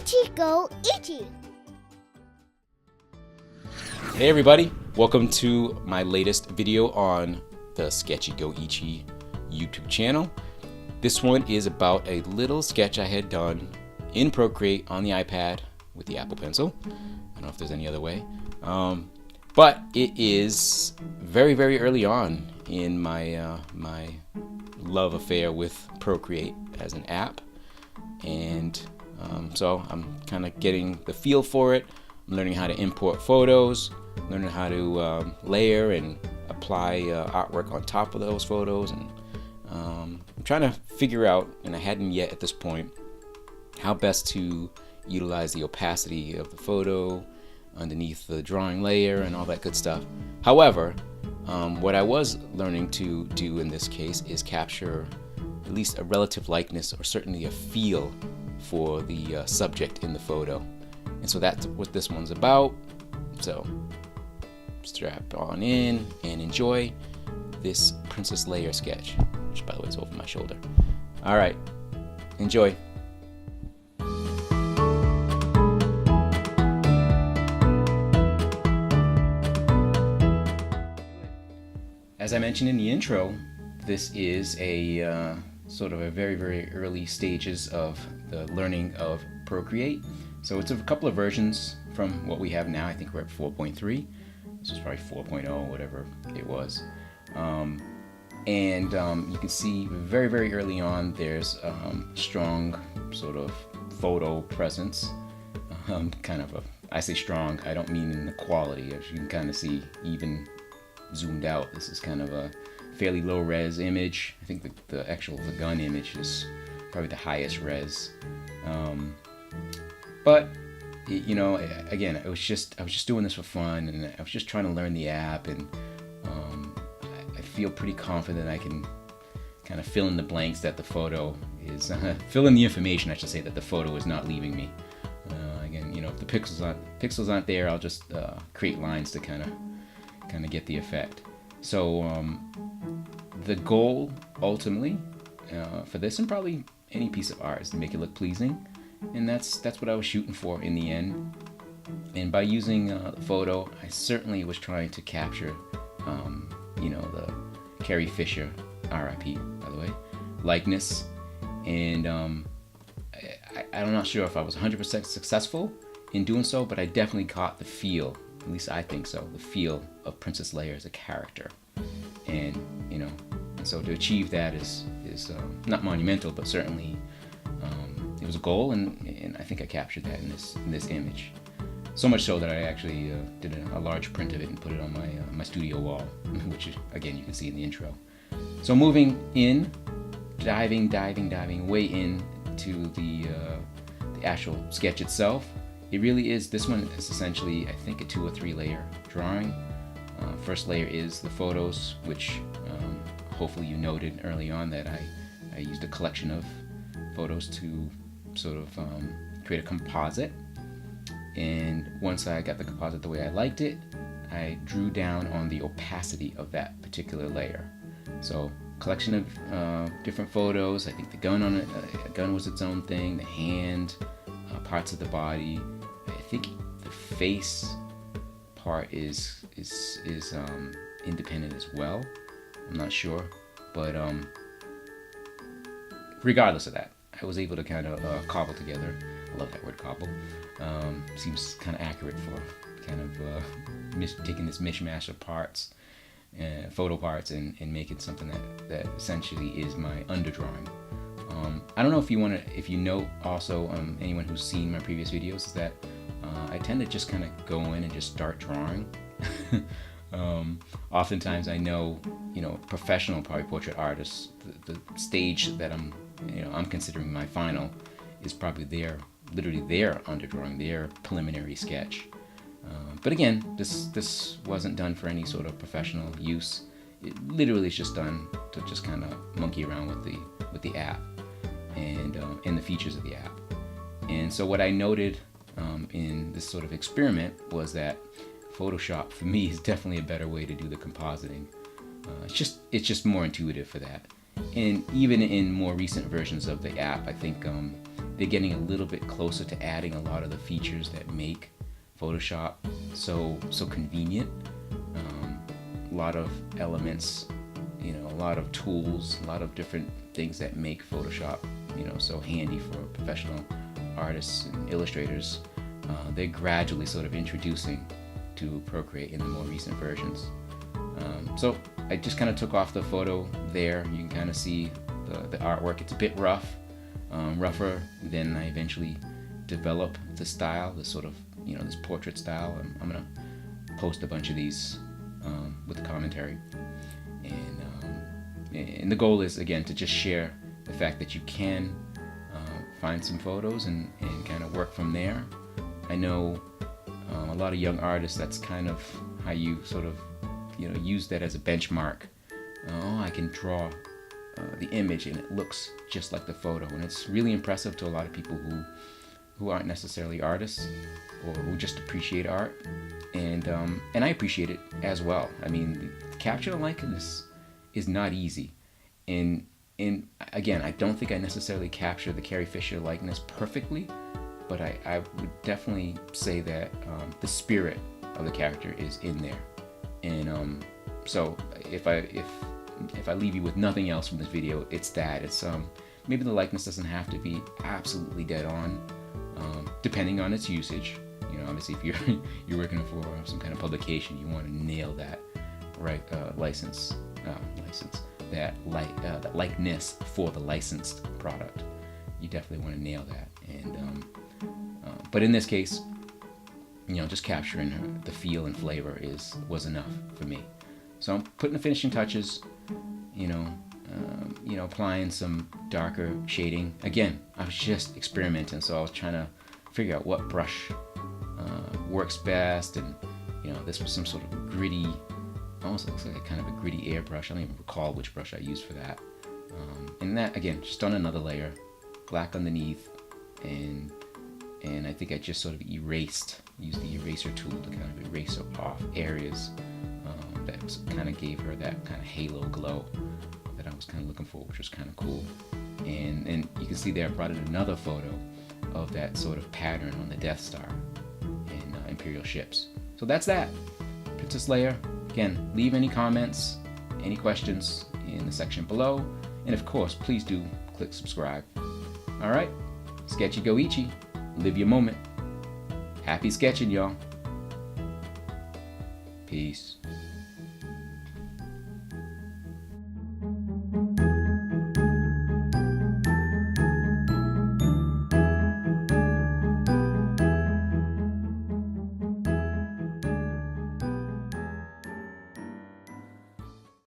sketchyGOichie. Hey everybody, welcome to my latest video on the sketchyGOichie YouTube channel. This one is about a little sketch I had done in Procreate on the iPad with the Apple Pencil. I don't know if there's any other way. But it is very, very early on in my my love affair with Procreate as an app. And so I'm kind of getting the feel for it. I'm learning how to import photos, learning how to layer and apply artwork on top of those photos, and I'm trying to figure out, and I hadn't yet at this point, how best to utilize the opacity of the photo underneath the drawing layer and all that good stuff. However, what I was learning to do in this case is capture at least a relative likeness, or certainly a feel for the subject in the photo. And so that's what this one's about. So strap on in and enjoy this Princess Leia sketch, which by the way is over my shoulder. All right, enjoy. As I mentioned in the intro, this is a sort of a very, very early stages of the learning of Procreate. So it's a couple of versions from what we have now. I think we're at 4.3. This is probably 4.0, whatever it was. And you can see very, very early on there's strong sort of photo presence. I say strong, I don't mean in the quality. As you can kind of see, even zoomed out, this is kind of a fairly low res image. I think the gun image is probably the highest res. But you know, again, I was just doing this for fun, and I was just trying to learn the app, and I feel pretty confident I can kind of fill in the blanks that the photo is fill in the information, I should say, that the photo is not leaving me. Again, you know, if the pixels aren't there, I'll just create lines to kind of get the effect. So the goal ultimately for this, and probably any piece of art, is to make it look pleasing, and that's what I was shooting for in the end. And by using the photo, I certainly was trying to capture you know, the Carrie Fisher, RIP by the way, likeness. And I'm not sure if I was 100% successful in doing so, but I definitely caught the feel, at least I think so, the feel of Princess Leia as a character. And you know, and so to achieve that is not monumental, but certainly it was a goal, and I think I captured that in this image. So much so that I actually did a large print of it and put it on my studio wall, which again you can see in the intro. So moving in, diving way in to the actual sketch itself. It really is, this one is essentially, I think, a 2 or 3 layer drawing. First layer is the photos, which hopefully you noted early on that I used a collection of photos to sort of create a composite. And once I got the composite the way I liked it, I drew down on the opacity of that particular layer. So collection of different photos. I think the gun on it, gun was its own thing, the hand, parts of the body. I think the face part is independent as well. I'm not sure, but regardless of that, I was able to kind of cobble together. I love that word, cobble. Seems kind of accurate for kind of taking this mishmash of parts, photo parts, and making something that essentially is my underdrawing. I don't know if you know also, anyone who's seen my previous videos, is that I tend to just kind of go in and just start drawing. Oftentimes I know, you know, professional portrait artists, the stage that I'm considering my final is probably literally their underdrawing, their preliminary sketch. But again, this wasn't done for any sort of professional use. It literally is just done to just kind of monkey around with the app and the features of the app. And so what I noted in this sort of experiment was that Photoshop for me is definitely a better way to do the compositing. It's just more intuitive for that. And even in more recent versions of the app, I think they're getting a little bit closer to adding a lot of the features that make Photoshop so convenient. A lot of elements, you know, a lot of tools, a lot of different things that make Photoshop, you know, so handy for professional artists and illustrators. They're gradually sort of introducing to Procreate in the more recent versions. So I just kind of took off the photo there. You can kind of see the artwork. It's a bit rougher than I eventually develop the style, this sort of, you know, this portrait style. I'm gonna post a bunch of these with the commentary, and the goal is, again, to just share the fact that you can find some photos and kind of work from there. I know a lot of young artists, that's kind of how you sort of, you know, use that as a benchmark. I can draw the image and it looks just like the photo, and it's really impressive to a lot of people who aren't necessarily artists or who just appreciate art, and I appreciate it as well. I mean, capture the likeness is not easy, and again, I don't think I necessarily capture the Carrie Fisher likeness perfectly, but I would definitely say that the spirit of the character is in there, and so if I leave you with nothing else from this video, it's that. It's maybe the likeness doesn't have to be absolutely dead on, depending on its usage. You know, obviously, if you're working for some kind of publication, you want to nail that right license, that likeness for the licensed product. You definitely want to nail that. And but in this case, you know, just capturing the feel and flavor was enough for me. So I'm putting the finishing touches. You know, applying some darker shading. Again, I was just experimenting, so I was trying to figure out what brush works best, and you know, this was some sort of gritty, almost looks like a kind of a gritty airbrush. I don't even recall which brush I used for that. And that, again, just on another layer, black underneath, and I think I just sort of used the eraser tool to kind of erase off areas that kind of gave her that kind of halo glow that I was kind of looking for, which was kind of cool. And you can see there I brought in another photo of that sort of pattern on the Death Star in Imperial ships. So that's that. Princess Leia. Again, leave any comments, any questions in the section below. And of course, please do click subscribe. All right, sketchyGOichie. Live your moment. Happy sketching, y'all. Peace.